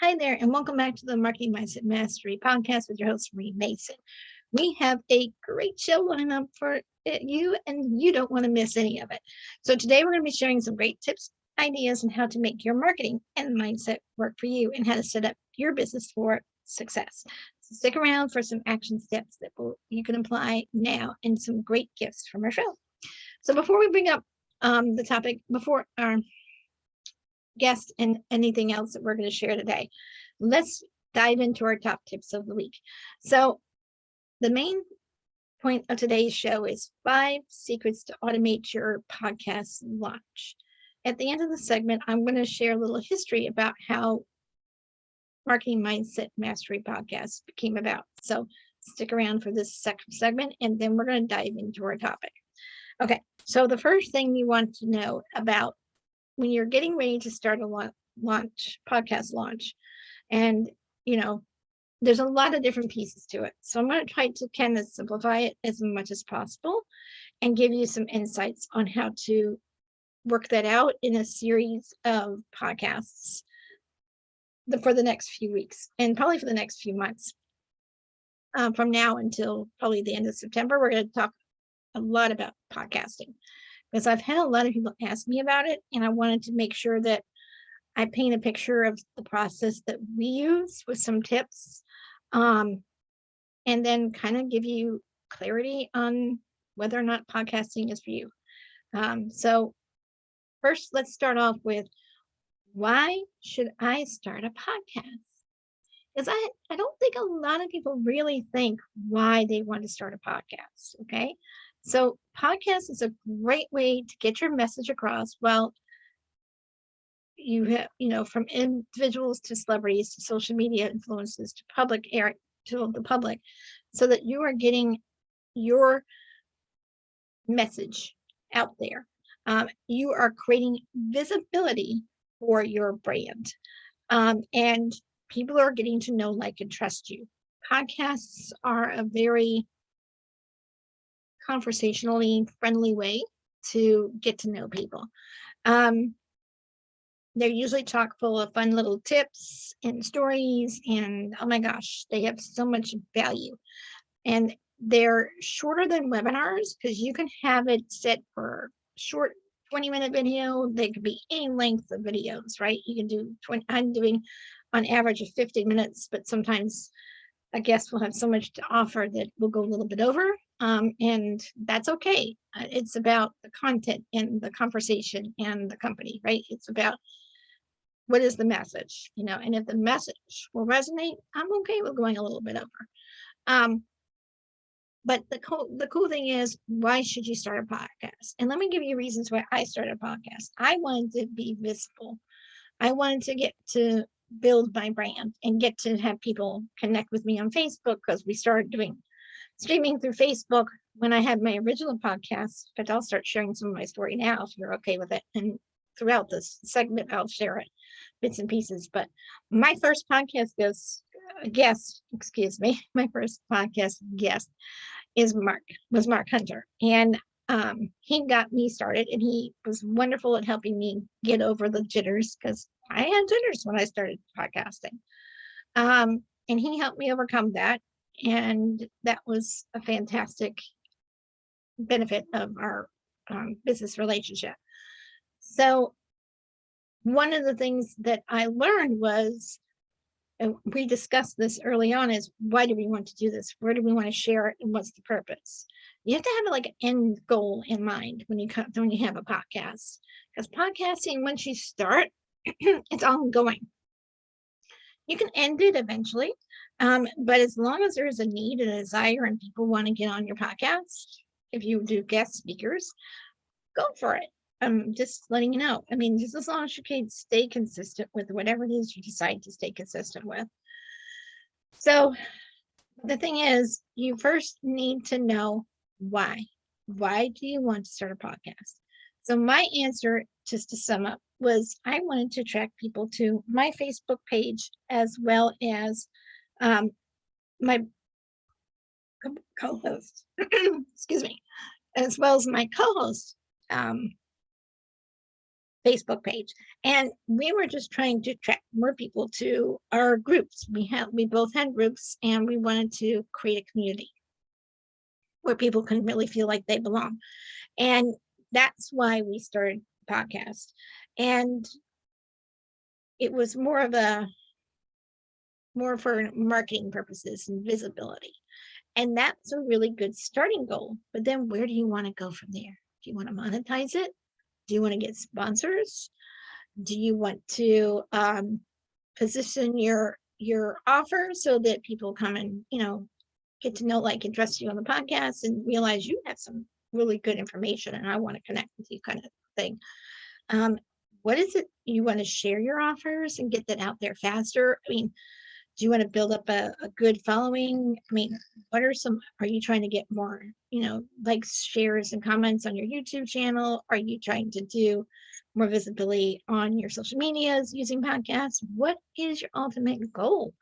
Hi there, and welcome back to the Marketing Mindset Mastery podcast with your host, Marie Mason. We have a great show lined up for you, and you don't want to miss any of it. So today we're going to be sharing some great tips, ideas, on how to make your marketing and mindset work for you and how to set up your business for success. So stick around for some action steps that you can apply now and some great gifts from our show. So before we bring up the topic, before our guest and anything else that we're going to share today, let's dive into our top tips of the week. So the main point of today's show is 5 secrets to automate your podcast launch. At the end of the segment, I'm going to share a little history about how Marketing Mindset Mastery podcast came about. So stick around for this second segment, and then we're going to dive into our topic. Okay, so the first thing you want to know about when you're getting ready to start a podcast launch, and there's a lot of different pieces to it. So I'm going to try to kind of simplify it as much as possible and give you some insights on how to work that out in a series of podcasts for the next few weeks and probably for the next few months. From now until probably the end of September, we're going to talk a lot about podcasting, because I've had a lot of people ask me about it, and I wanted to make sure that I paint a picture of the process that we use with some tips, and then kind of give you clarity on whether or not podcasting is for you. So first, let's start off with, why should I start a podcast? Because I don't think a lot of people really think why they want to start a podcast, okay? So podcast is a great way to get your message across. Well, you have, from individuals to celebrities to social media influencers to the public, so that you are getting your message out there. You are creating visibility for your brand, and people are getting to know, like, and trust you. Podcasts are a very conversationally friendly way to get to know people. They're usually chock full of fun little tips and stories, and oh my gosh, they have so much value. And they're shorter than webinars, because you can have it set for short 20-minute video. They could be any length of videos, right? You can do 20. I'm doing on average of 50 minutes, but sometimes a guest will have so much to offer that we'll go a little bit over, and that's okay. It's about the content and the conversation and the company, right? It's about what is the message, and if the message will resonate, I'm okay with going a little bit over. But the cool thing is, why should you start a podcast? And let me give you reasons why I started a podcast. I wanted to be visible. I wanted to get to build my brand and get to have people connect with me on Facebook, because we started doing streaming through Facebook when I had my original podcast. But I'll start sharing some of my story now, if you're okay with it. And throughout this segment, I'll share it, bits and pieces. But my first podcast my first podcast guest was Mark Hunter. And he got me started, and he was wonderful at helping me get over the jitters, because I had jitters when I started podcasting. And he helped me overcome that. And that was a fantastic benefit of our business relationship. So one of the things that I learned was, and we discussed this early on, is, why do we want to do this? Where do we want to share it? And what's the purpose? You have to have like an end goal in mind when you have a podcast, because podcasting, once you start, it's ongoing. You can end it eventually, but as long as there is a need and a desire and people want to get on your podcast, if you do guest speakers, go for it. Just letting you know. I mean, just as long as you can stay consistent with whatever it is you decide to stay consistent with. So the thing is, you first need to know why. Why do you want to start a podcast? So my answer, just to sum up, was I wanted to attract people to my Facebook page, as well as my co-host, excuse me, as well as my co-host Facebook page. And we were just trying to attract more people to our groups. We both had groups, and we wanted to create a community where people can really feel like they belong. And that's why we started the podcast. And it was more for marketing purposes and visibility. And that's a really good starting goal. But then where do you want to go from there? Do you want to monetize it? Do you want to get sponsors? Do you want to position your offer so that people come and, get to know, like, and trust you on the podcast and realize you have some really good information and I want to connect with you, kind of thing. What is it you want to share your offers and get that out there faster? I mean, do you want to build up a good following? I mean, are you trying to get more, likes, shares, and comments on your YouTube channel? Are you trying to do more visibility on your social medias using podcasts? What is your ultimate goal?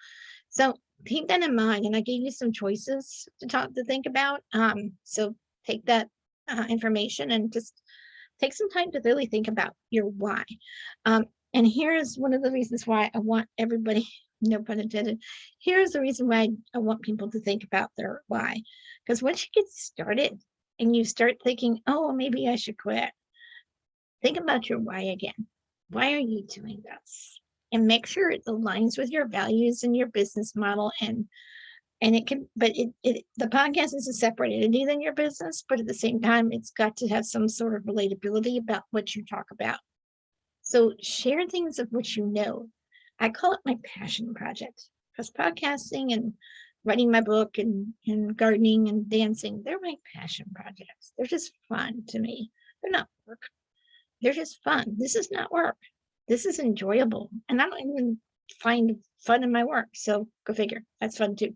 So keep that in mind. And I gave you some choices to think about. So take that information and just take some time to really think about your why. And here's one of the reasons why I want everybody, no pun intended, here's the reason why I want people to think about their why. Because once you get started and you start thinking, oh, maybe I should quit, think about your why again. Why are you doing this? And make sure it aligns with your values and your business model. And it can, but the podcast is a separate entity than your business, but at the same time, it's got to have some sort of relatability about what you talk about. So share things of which you know. I call it my passion project, because podcasting and writing my book and gardening and dancing, they're my passion projects. They're just fun to me. They're not work. They're just fun. This is not work. This is enjoyable. And I don't even find fun in my work. So go figure. That's fun too.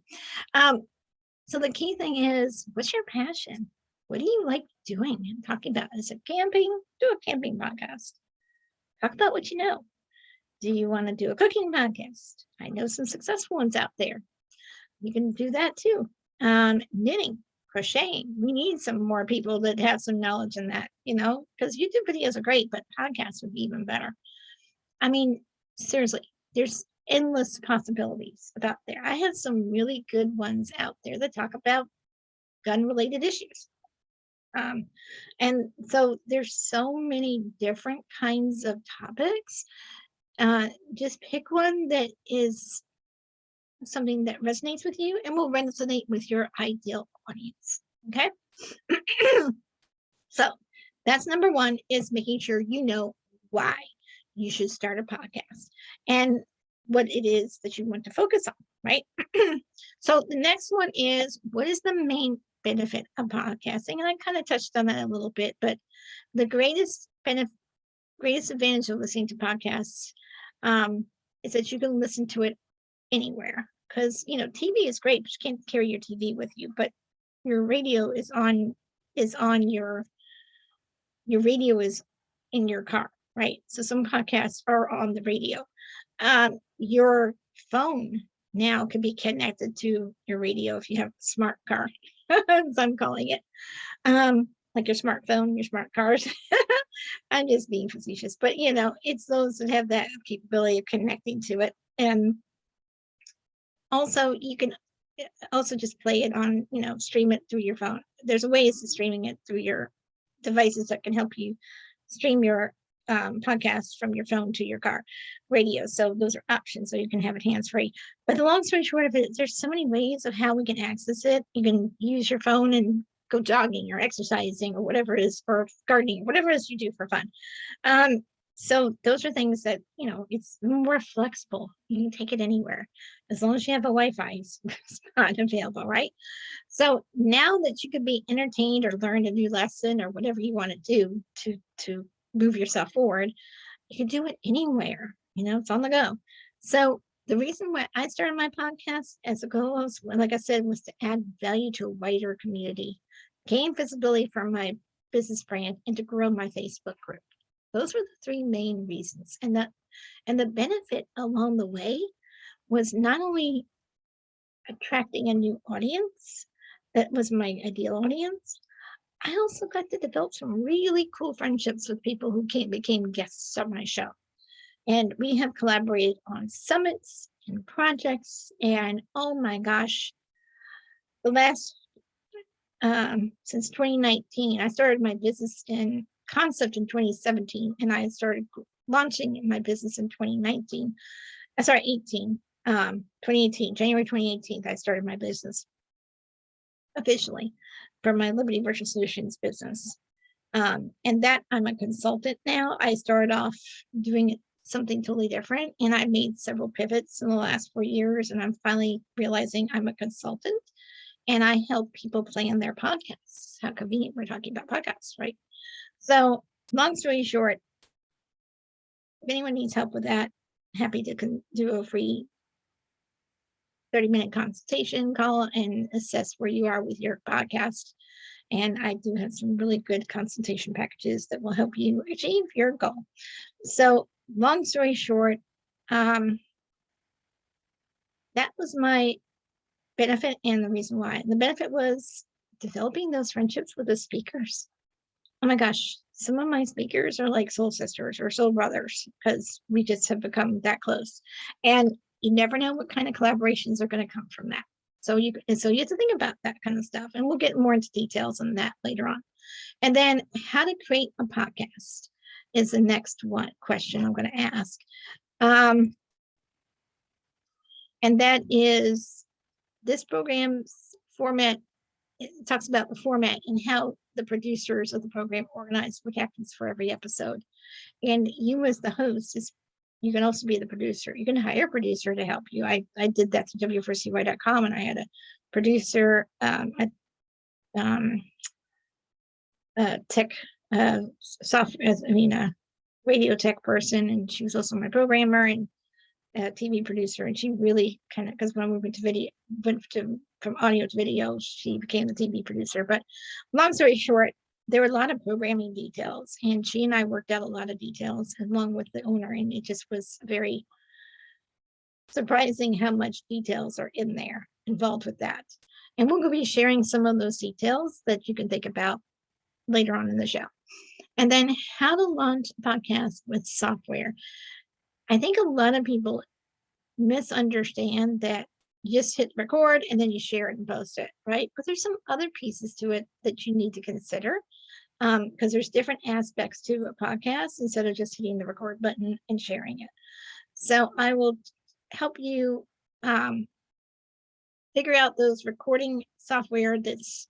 So the key thing is, what's your passion? What do you like doing and talking about? Is it camping? Do a camping podcast. Talk about what you know. Do you want to do a cooking podcast? I know some successful ones out there. You can do that too. Knitting, crocheting. We need some more people that have some knowledge in that, because YouTube videos are great, but podcasts would be even better. I mean, seriously, there's endless possibilities out there. I have some really good ones out there that talk about gun-related issues. And so there's so many different kinds of topics. Just pick one that is something that resonates with you and will resonate with your ideal audience. Okay. So that's number one, is making sure you know why you should start a podcast and what it is that you want to focus on, right? So the next one is, what is the main benefit of podcasting? And I kind of touched on that a little bit, but the greatest advantage of listening to podcasts is that you can listen to it anywhere. Because TV is great, but you can't carry your TV with you. But your radio is on your radio is in your car, right? So some podcasts are on the radio. Your phone now can be connected to your radio if you have a smart car, as I'm calling it. Like your smartphone, your smart cars. I'm just being facetious, but it's those that have that capability of connecting to it. And also you can also just play it on, stream it through your phone. There's ways to streaming it through your devices that can help you stream your podcast from your phone to your car radio. So those are options, so you can have it hands-free. But the long story short of it, there's so many ways of how we can access it. You can use your phone and go jogging or exercising or whatever it is, or gardening, whatever it is you do for fun. So those are things that, it's more flexible. You can take it anywhere as long as you have a Wi-Fi spot available, right? So now that you could be entertained or learn a new lesson or whatever you want to do to move yourself forward, you can do it anywhere. It's on the go. So the reason why I started my podcast as a goal, like I said, was to add value to a wider community, gain visibility from my business brand, and to grow my Facebook group. Those were the three main reasons. And the benefit along the way was not only attracting a new audience that was my ideal audience, I also got to develop some really cool friendships with people who became guests on my show. And we have collaborated on summits and projects. And oh my gosh, the last, since 2019, I started my business in concept in 2017, and I started launching my business in 2019. 2018, January 2018, I started my business officially for my Liberty Virtual Solutions business. And that I'm a consultant now. I started off doing something totally different, and I made several pivots in the last 4 years, and I'm finally realizing I'm a consultant and I help people plan their podcasts. How convenient we're talking about podcasts, right? So long story short, if anyone needs help with that, happy to do a free 30-minute consultation call and assess where you are with your podcast. And I do have some really good consultation packages that will help you achieve your goal. So long story short, that was my benefit and the reason why. The benefit was developing those friendships with the speakers. Oh my gosh, some of my speakers are like soul sisters or soul brothers because we just have become that close. And you never know what kind of collaborations are going to come from that. So you have to think about that kind of stuff, and we'll get more into details on that later on. And then how to create a podcast is the next question I'm going to ask. And that is this program's format. It talks about the format and how the producers of the program organize what happens for every episode. And you as the host you can also be the producer. You can hire a producer to help you. I did that to w4cy.com, and I had a producer, tech radio tech person, and she was also my programmer and TV producer. And she really kind of, because when we went from audio to video, she became the TV producer. But long story short, there were a lot of programming details, and she and I worked out a lot of details along with the owner, and it just was very surprising how much details are in there involved with that. And we're going to be sharing some of those details that you can think about later on in the show. And then how to launch a podcast with software. I think a lot of people misunderstand that you just hit record and then you share it and post it, right? But there's some other pieces to it that you need to consider, because there's different aspects to a podcast instead of just hitting the record button and sharing it. So I will help you figure out those recording software that's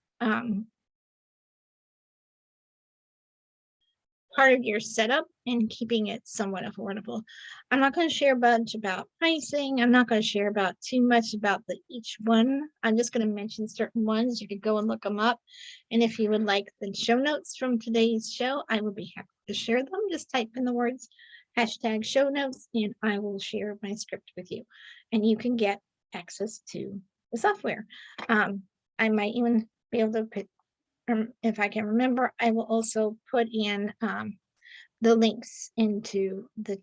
part of your setup and keeping it somewhat affordable. I'm not going to share a bunch about pricing. I'm not going to share about too much about each one. I'm just going to mention certain ones. You could go and look them up. And if you would like the show notes from today's show, I would be happy to share them. Just type in the words #show notes, and I will share my script with you. And you can get access to the software. I might even be able to put, if I can remember, I will also put in the links into the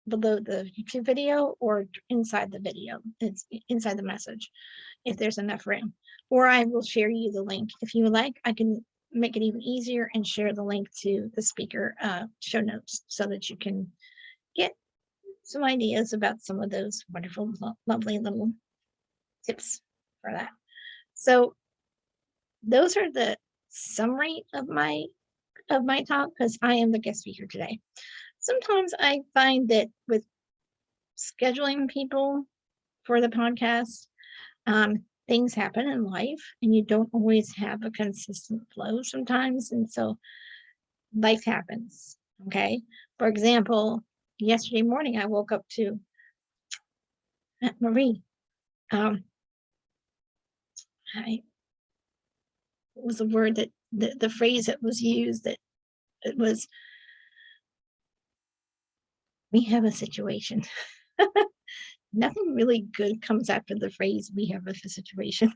below the YouTube video or inside the video. It's inside the message if there's enough room. Or I will share you the link. If you would like, I can make it even easier and share the link to the speaker show notes so that you can get some ideas about some of those wonderful, lovely little tips for that. So those are the summary of my talk, because I am the guest speaker today. Sometimes I find that with scheduling people for the podcast, things happen in life and you don't always have a consistent flow sometimes. And so life happens. Okay. For example, yesterday morning, I woke up to Aunt Marie. What was the word that the phrase that was used, that it was, we have a situation. Nothing really good comes after the phrase, we have a situation.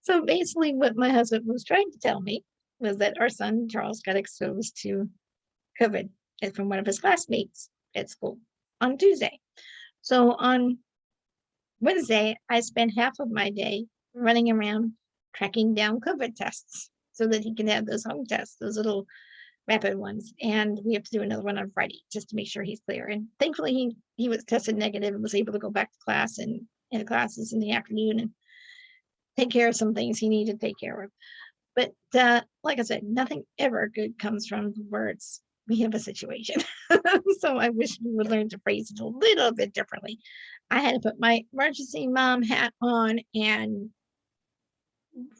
So basically what my husband was trying to tell me was that our son, Charles, got exposed to COVID from one of his classmates at school on Tuesday. So on Wednesday, I spent half of my day running around tracking down COVID tests. so that he can have those home tests, those little rapid ones. And we have to do another one on Friday just to make sure he's clear. And thankfully he was tested negative and was able to go back to class and in classes in the afternoon and take care of some things he needed to take care of. But like I said, nothing ever good comes from the words, we have a situation. So I wish we would learn to phrase it a little bit differently. I had to put my emergency mom hat on and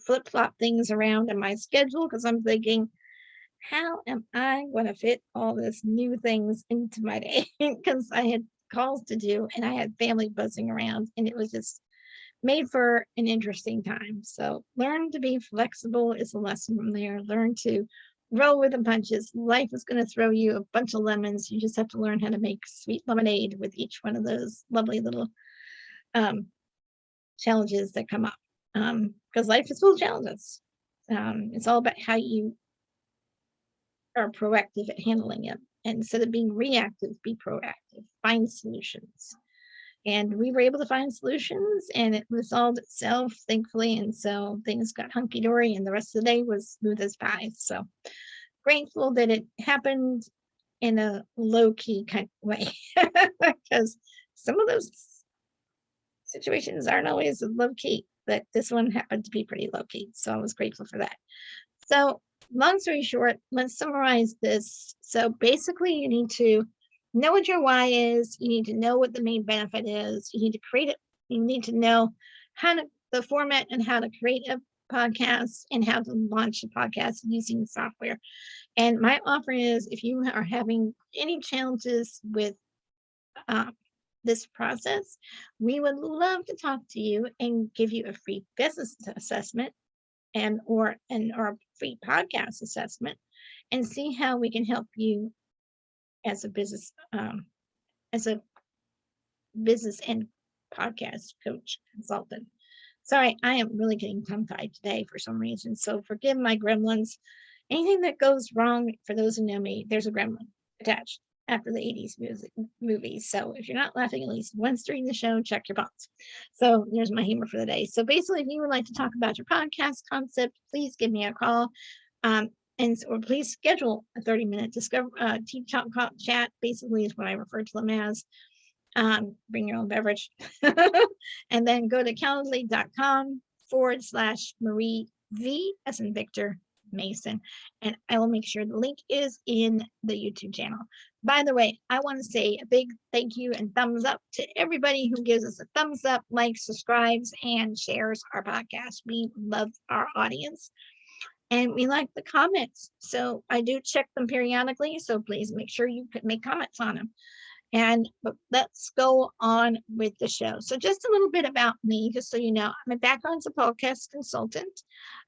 flip-flop things around in my schedule because I'm thinking, how am I going to fit all this new things into my day? Because I had calls to do and I had family buzzing around, and it was just made for an interesting time. So learn to be flexible is a lesson from there. Learn to roll with the punches. Life is going to throw you a bunch of lemons. You just have to learn how to make sweet lemonade with each one of those lovely little challenges that come up. Because life is full of challenges. It's all about how you are proactive at handling it. And instead of being reactive, be proactive. Find solutions. And we were able to find solutions, and it resolved itself, thankfully. And so things got hunky dory, and the rest of the day was smooth as pie. So grateful that it happened in a low key kind of way, because some of those situations aren't always low key, but this one happened to be pretty low key. So I was grateful for that. So, long story short, let's summarize this. So, basically, you need to know what your why is. You need to know what the main benefit is. You need to create it. You need to know the format and how to create a podcast and how to launch a podcast using software. And my offer is, if you are having any challenges with this process, we would love to talk to you and give you a free business assessment or a free podcast assessment, and see how we can help you as a business and podcast coach consultant. Sorry, I am really getting tongue-tied today for some reason, so forgive my gremlins. Anything that goes wrong, for those who know me, there's a gremlin attached after the 80s movies. So if you're not laughing at least once during the show, check your box. So there's my humor for the day. So basically, if you would like to talk about your podcast concept, please give me a call. Or please schedule a 30-minute team talk chat, basically is what I refer to them as. Bring your own beverage. And then go to calendly.com/Marie V as in Victor Mason. And I will make sure the link is in the YouTube channel. By the way, I want to say a big thank you and thumbs up to everybody who gives us a thumbs up, likes, subscribes, and shares our podcast. We love our audience. And we like the comments. So I do check them periodically. So please make sure you could make comments on them. But let's go on with the show. So just a little bit about me, just so you know, my background is a podcast consultant.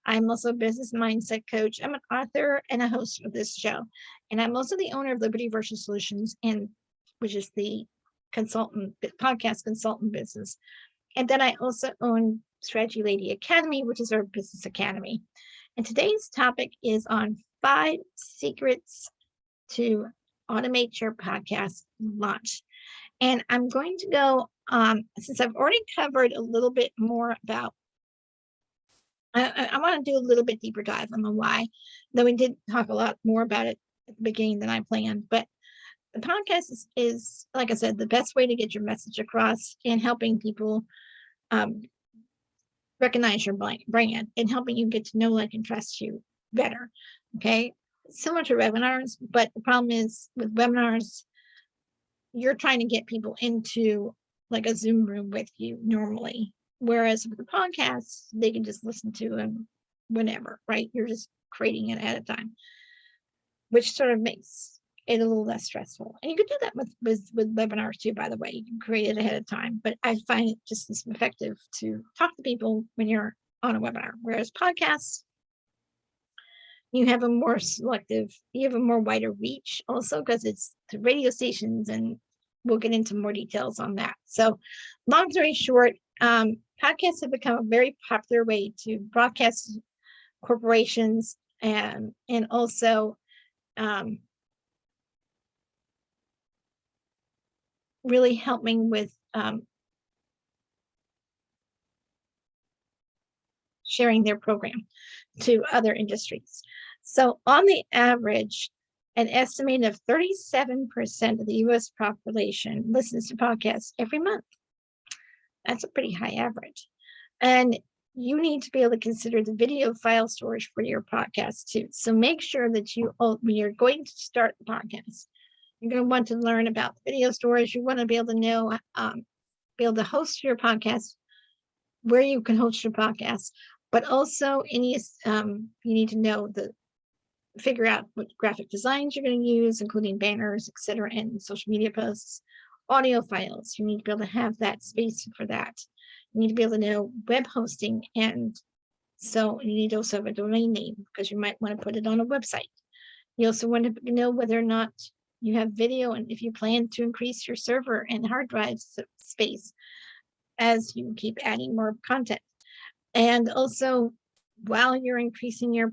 I'm also a business mindset coach. I'm an author and a host of this show. And I'm also the owner of Liberty Virtual Solutions, which is the podcast consultant business. And then I also own Strategy Lady Academy, which is our business academy. And today's topic is on 5 secrets to automate your podcast launch. And I'm going to go, since I've already covered a little bit more about, I want to do a little bit deeper dive on the why, though we did talk a lot more about it at the beginning than I planned. But the podcast is, like I said, the best way to get your message across and helping people recognize your brand and helping you get to know, like, and trust you better. Okay. Similar to webinars, but the problem is with webinars, you're trying to get people into like a Zoom room with you normally. Whereas with the podcast, they can just listen to them whenever, right? You're just creating it ahead of time, which sort of makes it a little less stressful. And you can do that with webinars too, by the way. You can create it ahead of time, but I find it just as effective to talk to people when you're on a webinar. Whereas podcasts, you have a more wider reach also because it's the radio stations, and we'll get into more details on that. So long story short, podcasts have become a very popular way to broadcast corporations and also really helping with sharing their program to other industries. So on the average, an estimated of 37% of the US population listens to podcasts every month. That's a pretty high average. And you need to be able to consider the video file storage for your podcast too. So make sure that when you're going to start the podcast, you're going to want to learn about the video storage. You want to be able to know, be able to host your podcast, where you can host your podcast, but also you need to know figure out what graphic designs you're going to use, including banners, etc., and social media posts, audio files. You need to be able to have that space for that. You need to be able to know web hosting, and so you need to also have a domain name because you might want to put it on a website. You also want to know whether or not you have video and if you plan to increase your server and hard drive space as you keep adding more content. And also while you're increasing your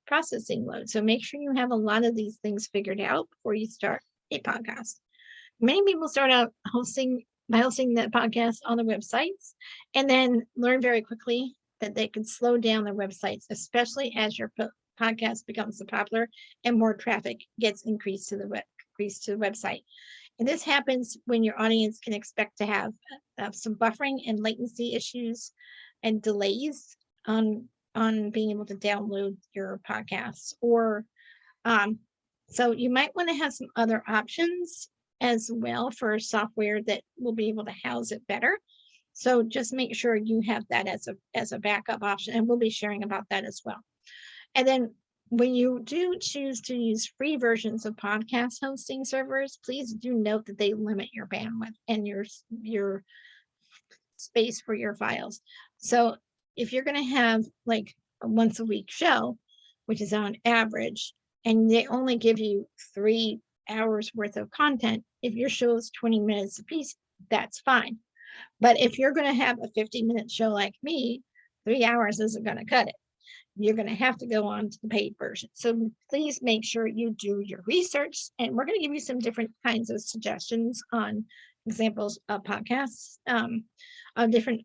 processing load. So make sure you have a lot of these things figured out before you start a podcast. Many people start out by hosting that podcast on the websites and then learn very quickly that they can slow down their websites, especially as your podcast becomes popular and more traffic gets increased to the website. And this happens when your audience can expect to have some buffering and latency issues and delays on being able to download your podcasts. So you might want to have some other options as well for software that will be able to house it better. So just make sure you have that as a backup option, and we'll be sharing about that as well. And then when you do choose to use free versions of podcast hosting servers, please do note that they limit your bandwidth and your space for your files. So if you're going to have like a once a week show, which is on average, and they only give you 3 hours worth of content, if your show is 20 minutes a piece, that's fine. But if you're going to have a 50-minute show like me, 3 hours isn't going to cut it. You're going to have to go on to the paid version. So please make sure you do your research, and we're going to give you some different kinds of suggestions on examples of podcasts, of different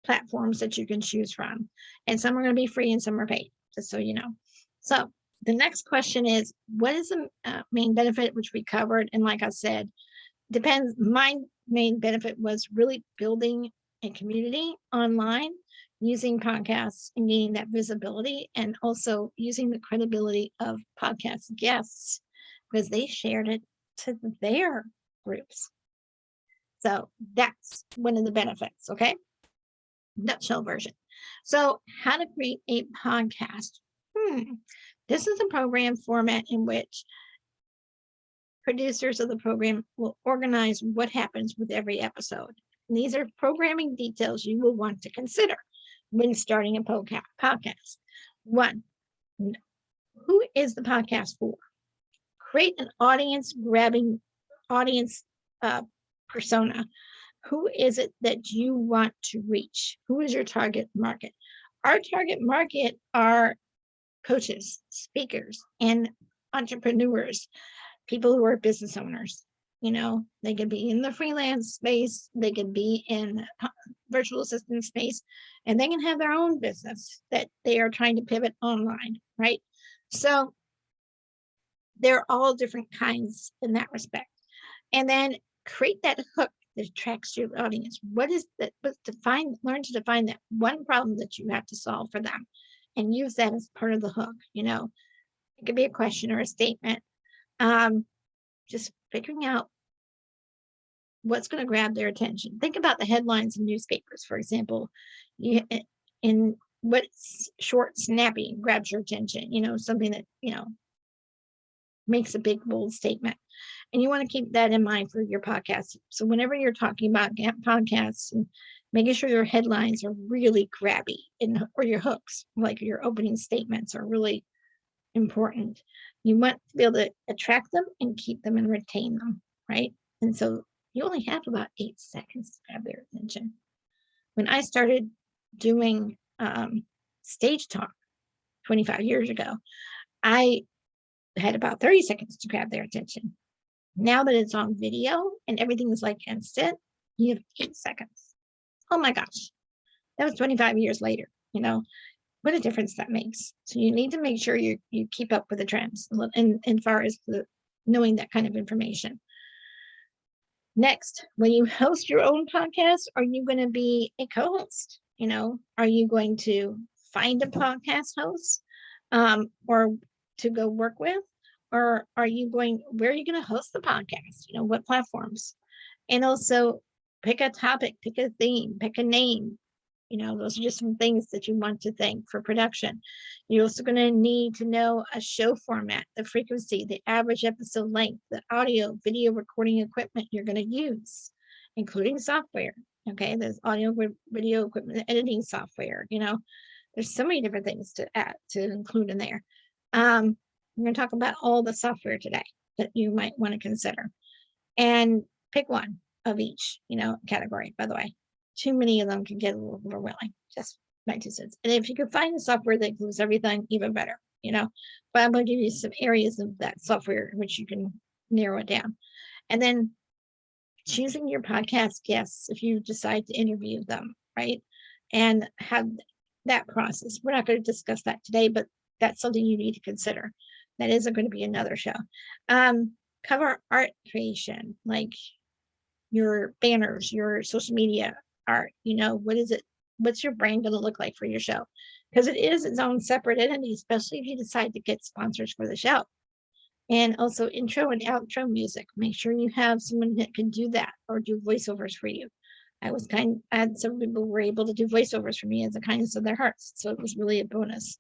platforms that you can choose from. And some are going to be free and some are paid, just so you know. So the next question is, what is the main benefit, which we covered? And like I said, depends. My main benefit was really building a community online, using podcasts and gaining that visibility, and also using the credibility of podcast guests because they shared it to their groups. So that's one of the benefits, okay? Nutshell version. So how to create a podcast. This is a program format in which producers of the program will organize what happens with every episode. And these are programming details you will want to consider when starting a podcast. 1, who is the podcast for? Create an audience-grabbing audience persona. Who is it that you want to reach? Who is your target market? Our target market are coaches, speakers, and entrepreneurs, people who are business owners. You know, they could be in the freelance space, they could be in virtual assistant space, and they can have their own business that they are trying to pivot online, right? So they're all different kinds in that respect. And then create that hook that attracts your audience. What is that? Learn to define that one problem that you have to solve for them and use that as part of the hook. You know, it could be a question or a statement. Just figuring out what's going to grab their attention. Think about the headlines in newspapers, for example. In what's short, snappy, grabs your attention, you know, something that, you know, makes a big, bold statement. And you want to keep that in mind for your podcast. So whenever you're talking about podcasts, and making sure your headlines are really grabby, or your hooks, like your opening statements, are really important. You want to be able to attract them and keep them and retain them, right? And so you only have about 8 seconds to grab their attention. When I started doing stage talk 25 years ago, I had about 30 seconds to grab their attention. Now that it's on video and everything is like instant, you have 8 seconds. Oh my gosh. That was 25 years later, what a difference that makes. So you need to make sure you keep up with the trends in far as knowing that kind of information. Next, when you host your own podcast, are you going to be a co-host? Are you going to find a podcast host or to go work with? Or where are you going to host the podcast? What platforms? And also pick a topic, pick a theme, pick a name. Those are just some things that you want to think for production. You're also going to need to know a show format, the frequency, the average episode length, the audio, video recording equipment you're going to use, including software. Okay, there's audio, video equipment, editing software. There's so many different things to include in there. We're going to talk about all the software today that you might want to consider, and pick one of each, category, by the way. Too many of them can get a little overwhelming. Just my 2 cents. And if you can find a software that includes everything, even better, But I'm going to give you some areas of that software in which you can narrow it down. And then choosing your podcast guests if you decide to interview them, right? And have that process. We're not going to discuss that today, but that's something you need to consider. That is going to be another show. Cover art creation, like your banners, your social media art. What is it? What's your brand going to look like for your show? Because it is its own separate entity, especially if you decide to get sponsors for the show. And also intro and outro music. Make sure you have someone that can do that or do voiceovers for you. I had some people who were able to do voiceovers for me as the kindness of their hearts. So it was really a bonus.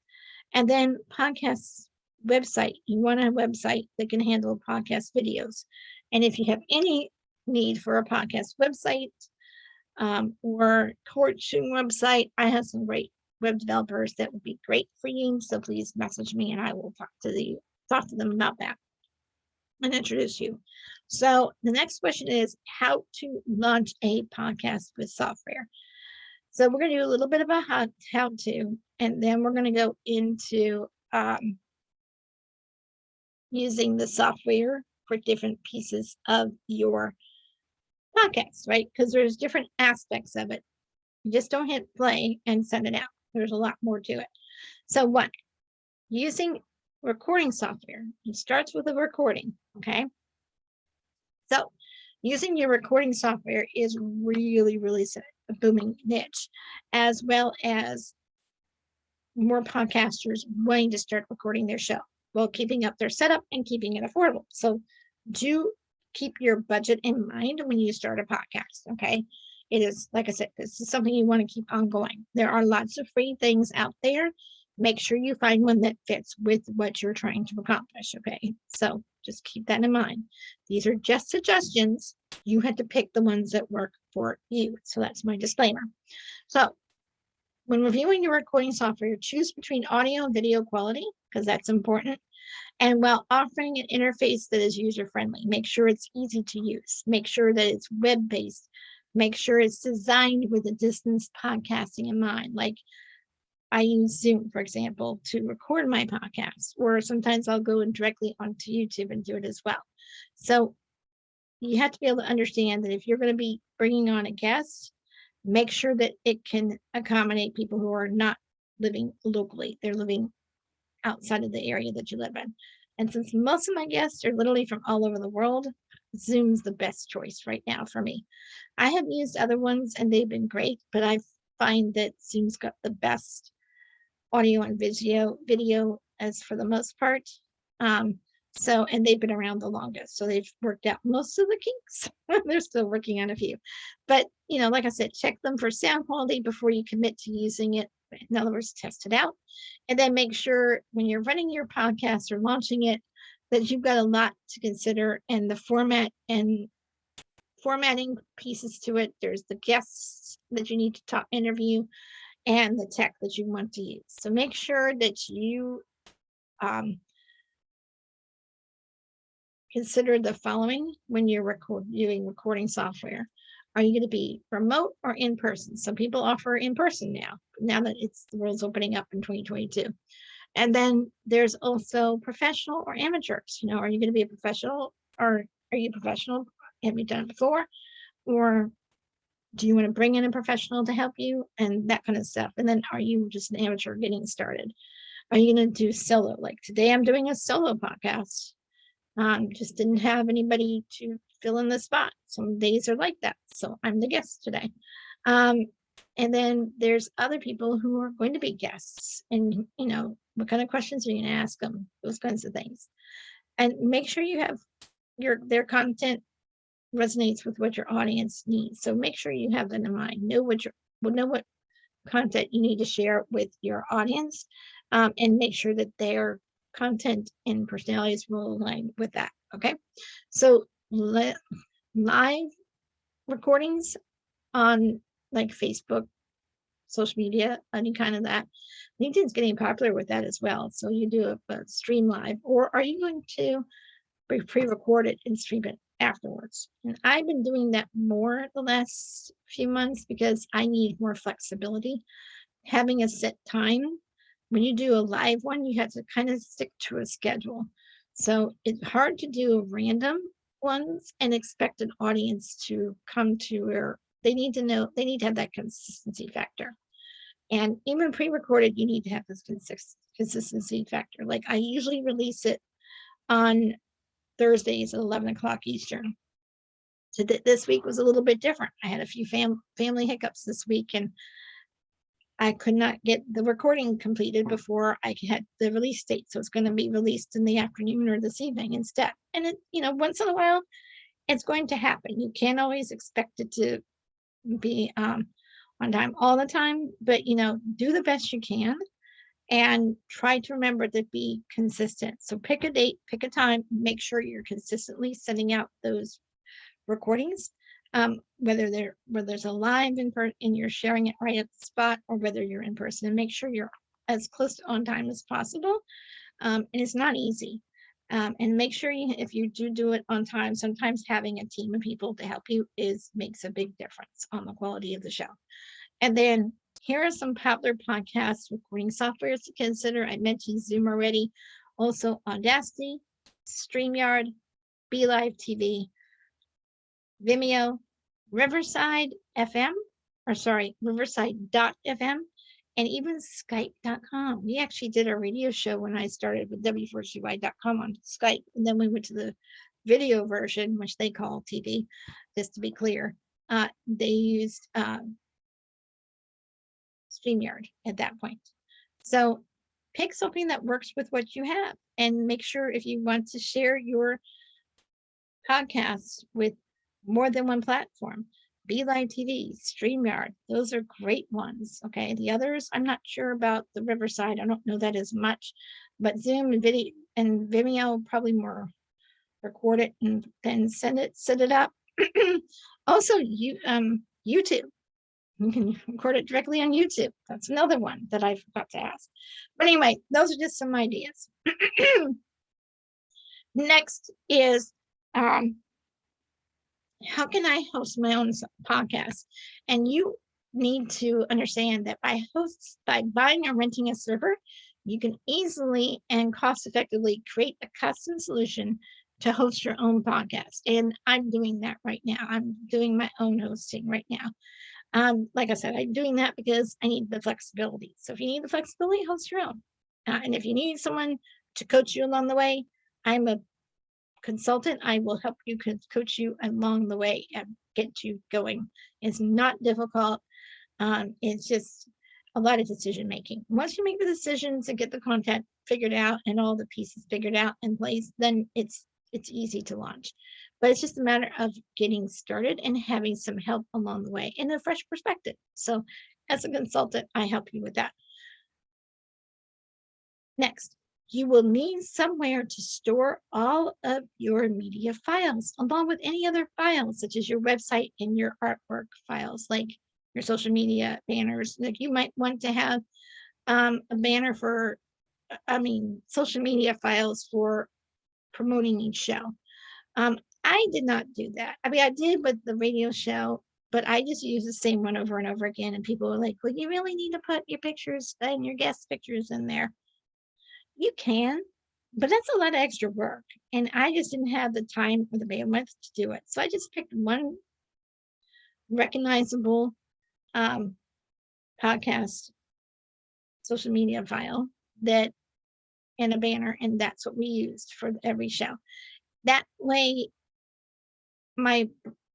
And then podcasts website. You want a website that can handle podcast videos. And if you have any need for a podcast website or coaching website, I have some great web developers that would be great for you. So please message me and I will talk to them about that and introduce you. So the next question is how to launch a podcast with software. So we're going to do a little bit of a how to, and then we're going to go into using the software for different pieces of your podcast, right? Because there's different aspects of it. You just don't hit play and send it out. There's a lot more to it. So one, using recording software. It starts with a recording, okay? So using your recording software is really, really a booming niche, as well as more podcasters wanting to start recording their show while keeping up their setup and keeping it affordable. So do keep your budget in mind when you start a podcast, okay? It is, like I said, this is something you want to keep ongoing. There are lots of free things out there. Make sure you find one that fits with what you're trying to accomplish, okay? So just keep that in mind. These are just suggestions. You have to pick the ones that work for you. So that's my disclaimer. So when reviewing your recording software, choose between audio and video quality, because that's important. And while offering an interface that is user-friendly, make sure it's easy to use. Make sure that it's web-based. Make sure it's designed with a distance podcasting in mind. Like I use Zoom, for example, to record my podcast, or sometimes I'll go directly onto YouTube and do it as well. So you have to be able to understand that if you're going to be bringing on a guest, make sure that it can accommodate people who are not living locally. They're living outside of the area that you live in. And since most of my guests are literally from all over the world, Zoom's the best choice right now for me. I have used other ones and they've been great, but I find that Zoom's got the best audio and video as for the most part. And they've been around the longest. So they've worked out most of the kinks. They're still working on a few. But, like I said, check them for sound quality before you commit to using it. In other words, test it out. And then make sure when you're running your podcast or launching it, that you've got a lot to consider and the format and formatting pieces to it. There's the guests that you need to interview and the tech that you want to use. So make sure that you consider the following when you're doing recording software. Are you going to be remote or in person? Some people offer in person now that the world's opening up in 2022. And then there's also professional or amateurs. Are you going to be a professional or are you professional? Have you done it before? Or Do you want to bring in a professional to help you and that kind of stuff? And then are you just an amateur getting started? Are you going to do solo? Like today, I'm doing a solo podcast. Just didn't have anybody to fill in the spot. Some days are like that. So I'm the guest today. Um, and then there's other people who are going to be guests, and what kind of questions are you going to ask them? Those kinds of things. And make sure you have their content resonates with what your audience needs. So make sure you have that in mind. Know what content you need to share with your audience, and make sure that their content and personalities will align with that. Okay, so live recordings on like Facebook, social media, any kind of that. LinkedIn's getting popular with that as well. So you do a stream live, or are you going to pre-record it and stream it afterwards? And I've been doing that more the last few months because I need more flexibility. Having a set time, when you do a live one, you have to kind of stick to a schedule. So it's hard to do random ones and expect an audience to come to where they need to have that consistency factor. And even pre-recorded, you need to have this consistency factor. Like I usually release it on Thursdays at 11 o'clock Eastern. So this week was a little bit different. I had a few family hiccups this week, and I could not get the recording completed before I had the release date. So it's going to be released in the afternoon or this evening instead. And it, once in a while, it's going to happen. You can't always expect it to be on time all the time, but do the best you can and try to remember to be consistent. So pick a date, pick a time, make sure you're consistently sending out those recordings, whether there's a live and you're sharing it right at the spot, or whether you're in person, and make sure you're as close to on time as possible. And it's not easy. And make sure if you do it on time, sometimes having a team of people to help you makes a big difference on the quality of the show. And then here are some popular podcast recording softwares to consider. I mentioned Zoom already. Also Audacity, StreamYard, BeLive TV, Vimeo, Riverside.fm, and even Skype.com. We actually did a radio show when I started with W4CY.com on Skype, and then we went to the video version, which they call TV, just to be clear. They used StreamYard at that point. So pick something that works with what you have, and make sure if you want to share your podcast with more than one platform, BeLive TV, StreamYard, those are great ones. Okay, the others, I'm not sure about the Riverside. I don't know that as much, but Zoom and Vimeo probably more record it and then set it up. Also, YouTube. You can record it directly on YouTube. That's another one that I forgot to ask. But anyway, those are just some ideas. Next is how can I host my own podcast? And you need to understand that by buying or renting a server, you can easily and cost effectively create a custom solution to host your own podcast. And I'm doing that right now. I'm doing my own hosting right now. Like I said, I'm doing that because I need the flexibility. So if you need the flexibility, host your own. And if you need someone to coach you along the way, I'm a consultant. I will help you coach you along the way and get you going. It's not difficult. It's just a lot of decision making. Once you make the decisions and get the content figured out and all the pieces figured out in place, then it's easy to launch. But it's just a matter of getting started and having some help along the way and a fresh perspective. So as a consultant, I help you with that. Next, you will need somewhere to store all of your media files, along with any other files, such as your website and your artwork files, like your social media banners. Like you might want to have a banner for, social media files for promoting each show. I did not do that. I did with the radio show, but I just use the same one over and over again. And people are like, well, you really need to put your pictures and your guest pictures in there. You can, but that's a lot of extra work. And I just didn't have the time or the bandwidth to do it. So I just picked one recognizable podcast social media file that and a banner, and that's what we used for every show. That way, my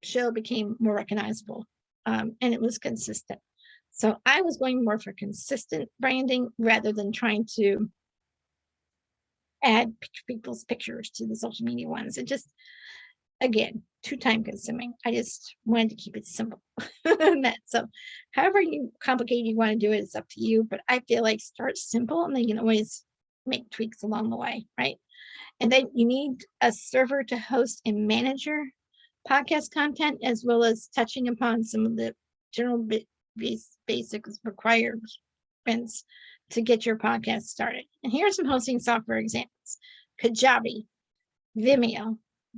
show became more recognizable, and it was consistent. So I was going more for consistent branding rather than trying to add people's pictures to the social media ones. It just, again, too time consuming. I just wanted to keep it simple. So however complicated you want to do it, it's up to you. But I feel like start simple and then you can always make tweaks along the way, right? And then you need a server to host and manage your podcast content, as well as touching upon some of the general basic requirements to get your podcast started. And here are some hosting software examples: Kajabi, Vimeo,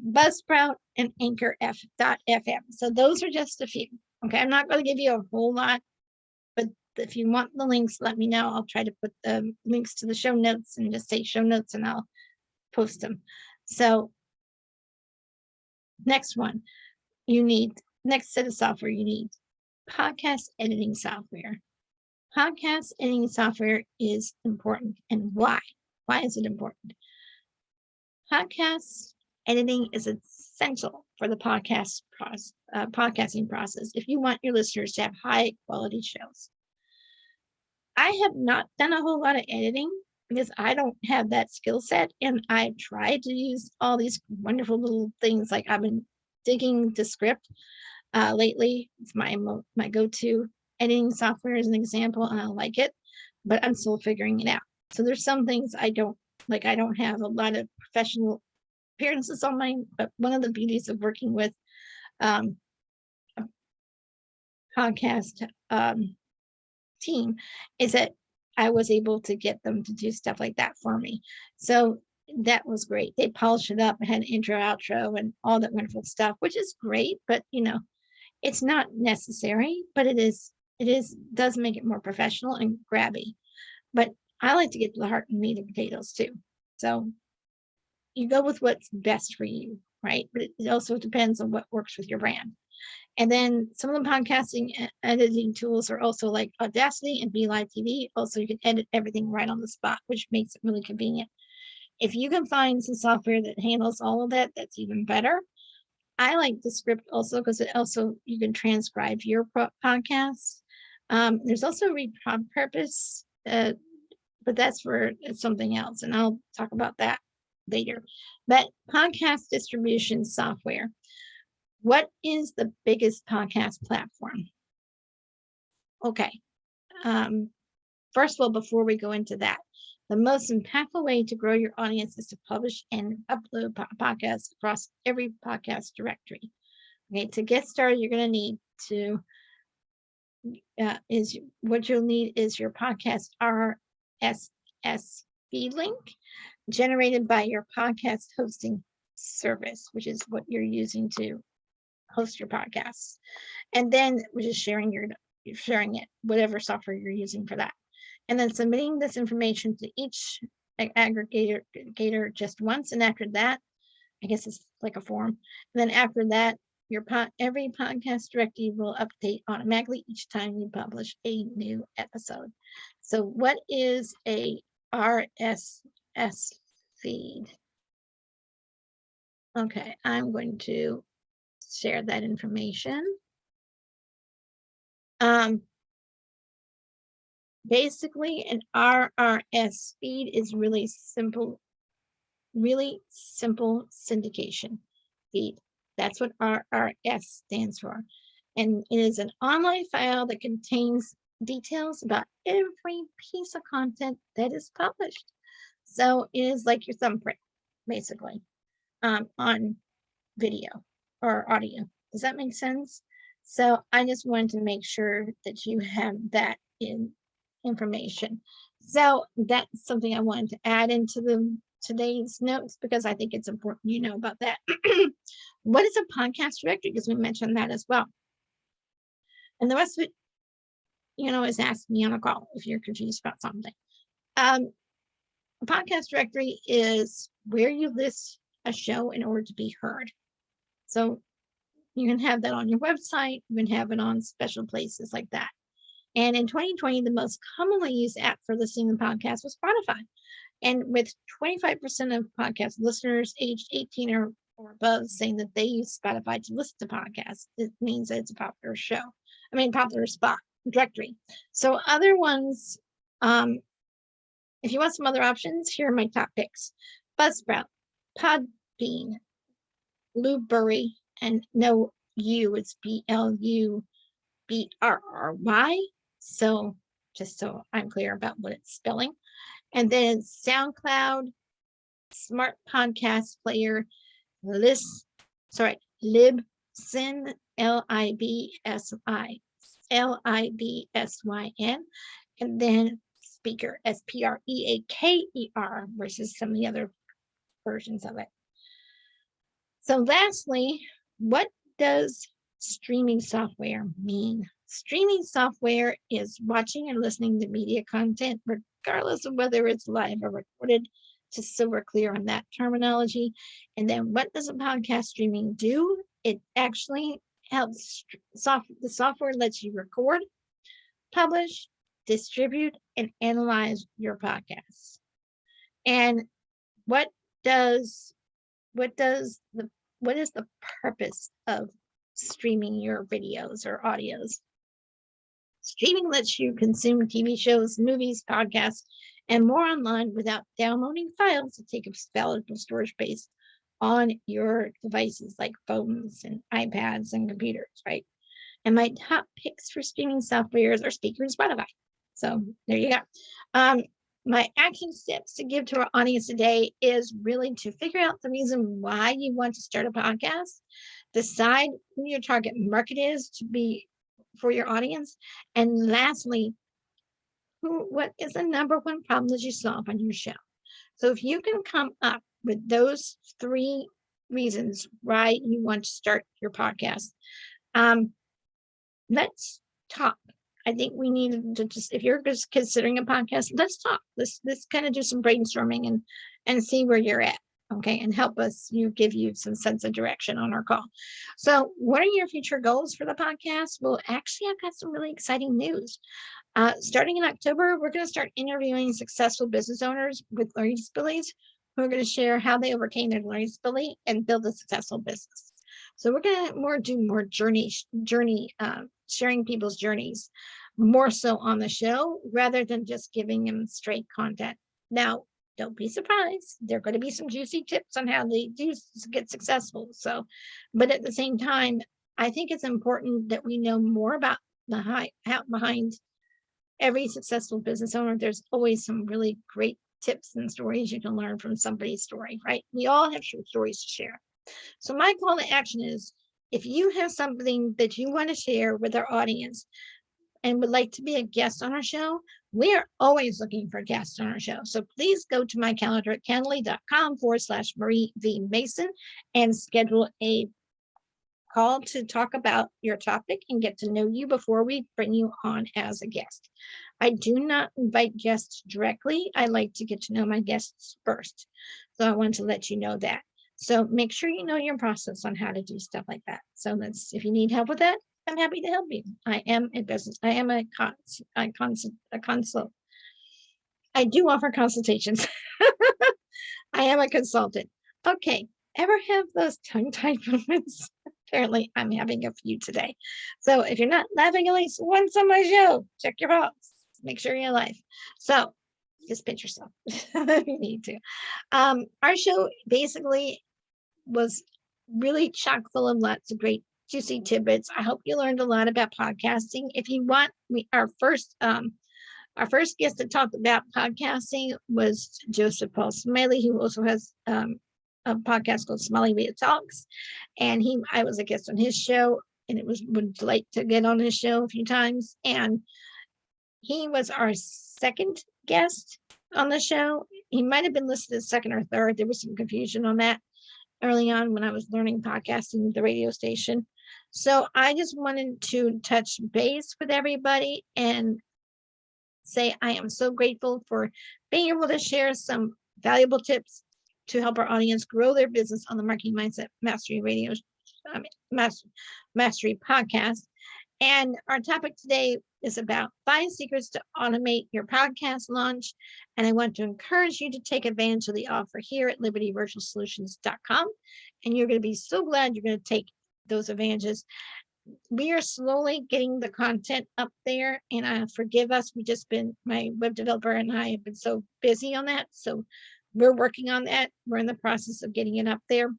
Buzzsprout, and Anchor.fm. So those are just a few. Okay, I'm not going to give you a whole lot, but if you want the links, let me know. I'll try to put the links to the show notes and just say show notes and I'll post them. So next one, next set of software, you need podcast editing software. Podcast editing software is important. And why? Why is it important? Podcast editing is essential for the podcasting process if you want your listeners to have high quality shows. I have not done a whole lot of editing because I don't have that skill set, and I've tried to use all these wonderful little things. Like I've been digging to Script lately. It's my go-to editing software as an example, and I like it, but I'm still figuring it out. So there's some things I don't like. I don't have a lot of professional appearances on mine, but one of the beauties of working with a podcast team is that I was able to get them to do stuff like that for me. So that was great. They polished it up and had an intro, outro, and all that wonderful stuff, which is great, but it's not necessary, but it does make it more professional and grabby. But I like to get to the heart and meat of potatoes too. So you go with what's best for you, right? But it also depends on what works with your brand. And then some of the podcasting editing tools are also like Audacity and BeLive TV. Also, you can edit everything right on the spot, which makes it really convenient. If you can find some software that handles all of that, that's even better. I like the Script also because you can transcribe your podcast. There's also repurpose, but that's for something else, and I'll talk about that later. But podcast distribution software. What is the biggest podcast platform? Okay. First of all, before we go into that, the most impactful way to grow your audience is to publish and upload podcasts across every podcast directory. Okay, to get started, you're going to need your podcast RSS feed link generated by your podcast hosting service, which is what you're using to host your podcasts. And then we're just sharing it, whatever software you're using for that. And then submitting this information to each aggregator just once. And after that, I guess it's like a form. And then after that, every podcast directory will update automatically each time you publish a new episode. So what is a RSS feed? Okay, I'm going to share that information. Basically, an RSS feed is really simple syndication feed. That's what RSS stands for. And it is an online file that contains details about every piece of content that is published. So it is like your thumbprint, basically, on video or audio. Does that make sense? So I just wanted to make sure that you have that information. So that's something I wanted to add into today's notes because I think it's important you know about that. What is a podcast directory? Because we mentioned that as well. And the rest of it, is ask me on a call if you're confused about something. A podcast directory is where you list a show in order to be heard. So You can have that on your website. You can have it on special places like that. And in 2020, the most commonly used app for listening to podcasts was Spotify. And with 25% of podcast listeners aged 18 or above saying that they use Spotify to listen to podcasts, it means that it's a popular show. Popular spot directory. So other ones, if you want some other options, here are my top picks: Buzzsprout, Podbean, Blueberry, and no U, it's BLUBRRY. So just so I'm clear about what it's spelling. And then SoundCloud, Smart Podcast Player, Libsyn, LIBSYN, and then Speaker, SPREAKER, versus some of the other versions of it. So lastly, what does streaming software mean? Streaming software is watching and listening to media content, regardless of whether it's live or recorded, just so we're clear on that terminology. And then what does a podcast streaming do? It actually helps, the software lets you record, publish, distribute, and analyze your podcasts. And what is the purpose of streaming your videos or audios? Streaming lets you consume TV shows, movies, podcasts, and more online without downloading files that take up valuable storage space on your devices like phones and iPads and computers, right? And my top picks for streaming softwares are Speaker and Spotify. So there you go. My action steps to give to our audience today is really to figure out the reason why you want to start a podcast, decide who your target market is to be for your audience, and lastly, what is the number one problem that you solve on your show? So if you can come up with those 3 reasons why you want to start your podcast, let's talk. I think we need to if you're just considering a podcast, let's talk. Let's kind of do some brainstorming and see where you're at. Okay. And help us, give you some sense of direction on our call. So what are your future goals for the podcast? Well, actually, I've got some really exciting news. Starting in October, we're going to start interviewing successful business owners with learning disabilities who are going to share how they overcame their learning disability and build a successful business. So we're going to do more journey, sharing people's journeys more so on the show rather than just giving them straight content. Now, don't be surprised. There are going to be some juicy tips on how they do get successful. So, but at the same time, I think it's important that we know more about behind every successful business owner. There's always some really great tips and stories you can learn from somebody's story, right? We all have short stories to share. So my call to action is, if you have something that you want to share with our audience and would like to be a guest on our show, we are always looking for guests on our show. So please go to my calendar at calendly.com/Marie V. Mason and schedule a call to talk about your topic and get to know you before we bring you on as a guest. I do not invite guests directly. I like to get to know my guests first. So I want to let you know that. So make sure you know your process on how to do stuff like that. So if you need help with that, I'm happy to help you. I am a consult. I do offer consultations. I am a consultant. Okay. Ever have those tongue-tied moments? Apparently, I'm having a few today. So if you're not laughing at least once on my show, check your pulse. Make sure you're alive. So just pinch yourself if you need to. Our show basically was really chock full of lots of great juicy tidbits. I hope you learned a lot about podcasting. If you want, our first guest to talk about podcasting was Joseph Paul Smiley, who also has a podcast called Smiley Via Talks, and I was a guest on his show, and it was a delight to get on his show a few times. And he was our second guest on the show. He might have been listed as second or third. There was some confusion on that early on when I was learning podcasting at the radio station. So I just wanted to touch base with everybody and say I am so grateful for being able to share some valuable tips to help our audience grow their business on the Marketing Mindset Mastery Radio Mastery podcast. And our topic today is about 5 secrets to automate your podcast launch. And I want to encourage you to take advantage of the offer here at libertyvirtualsolutions.com. And you're going to be so glad you're going to take those advantages. We are slowly getting the content up there, and forgive us. My web developer and I have been so busy on that. So we're working on that. We're in the process of getting it up there.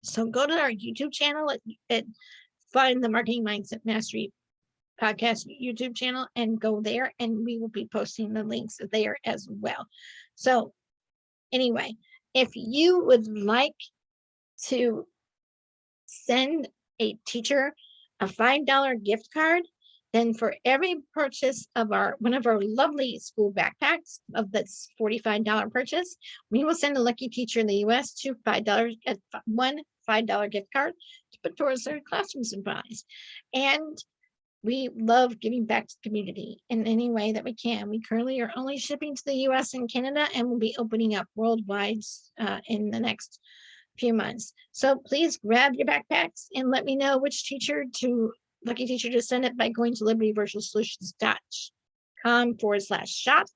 So go to our YouTube channel at find the Marketing Mindset Mastery podcast YouTube channel and go there, and we will be posting the links there as well. So anyway, if you would like to send a teacher a $5 gift card, then for every purchase of one of our lovely school backpacks of this $45 purchase, we will send a lucky teacher in the US to one $5 gift card to put towards their classroom supplies. And we love giving back to the community in any way that we can. We currently are only shipping to the US and Canada, and we'll be opening up worldwide in the next few months. So please grab your backpacks and let me know which lucky teacher to send it by going to libertyvirtualsolutions.com/shop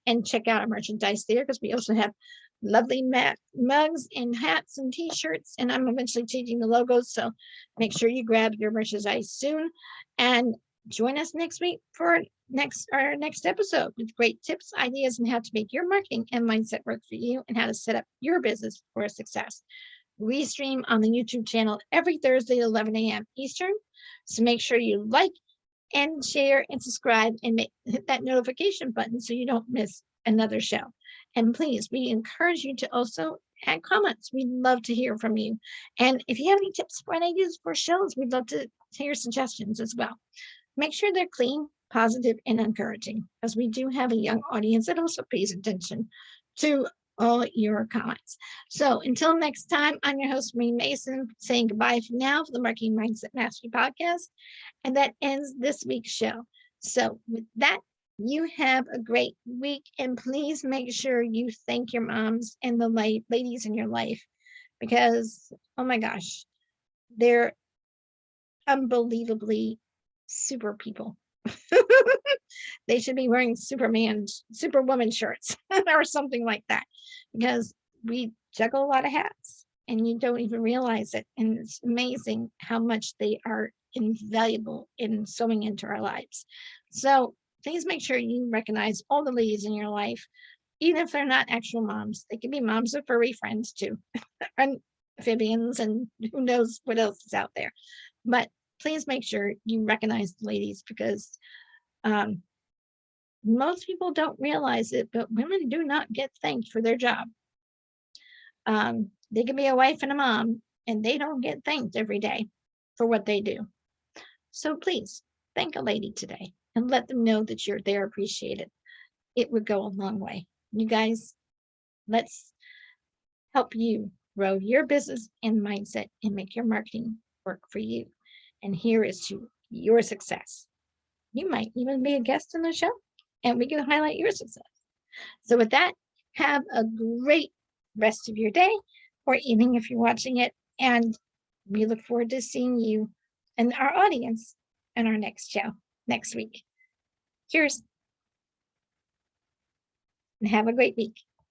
and check out our merchandise there, because we also have lovely mugs and hats and t-shirts, and I'm eventually changing the logos. So make sure you grab your merchandise soon and join us next week for our next episode with great tips, ideas, and how to make your marketing and mindset work for you, and how to set up your business for success. We stream on the YouTube channel every Thursday at 11 a.m. Eastern. So make sure you like and share and subscribe and hit that notification button so you don't miss another show. And please, we encourage you to also add comments. We'd love to hear from you. And if you have any tips or ideas for shows, we'd love to hear suggestions as well. Make sure they're clean, positive, and encouraging, as we do have a young audience that also pays attention to all your comments. So until next time, I'm your host, Marie Mason, saying goodbye for now for the Marketing Mindset Mastery podcast. And that ends this week's show. So with that, you have a great week, and please make sure you thank your moms and the ladies in your life, because, oh my gosh, they're unbelievably super people. They should be wearing Superwoman shirts or something like that, because we juggle a lot of hats and you don't even realize it. And it's amazing how much they are invaluable in sewing into our lives. So please make sure you recognize all the ladies in your life, even if they're not actual moms. They can be moms of furry friends too, and amphibians, and who knows what else is out there. But please make sure you recognize the ladies, because most people don't realize it, but women do not get thanked for their job. They can be a wife and a mom, and they don't get thanked every day for what they do. So please thank a lady today and let them know that they're appreciated. It would go a long way. You guys, let's help you grow your business and mindset and make your marketing work for you. And here is to your success. You might even be a guest on the show, and we can highlight your success. So with that, have a great rest of your day or evening if you're watching it. And we look forward to seeing you and our audience in our next show next week. Cheers. And have a great week.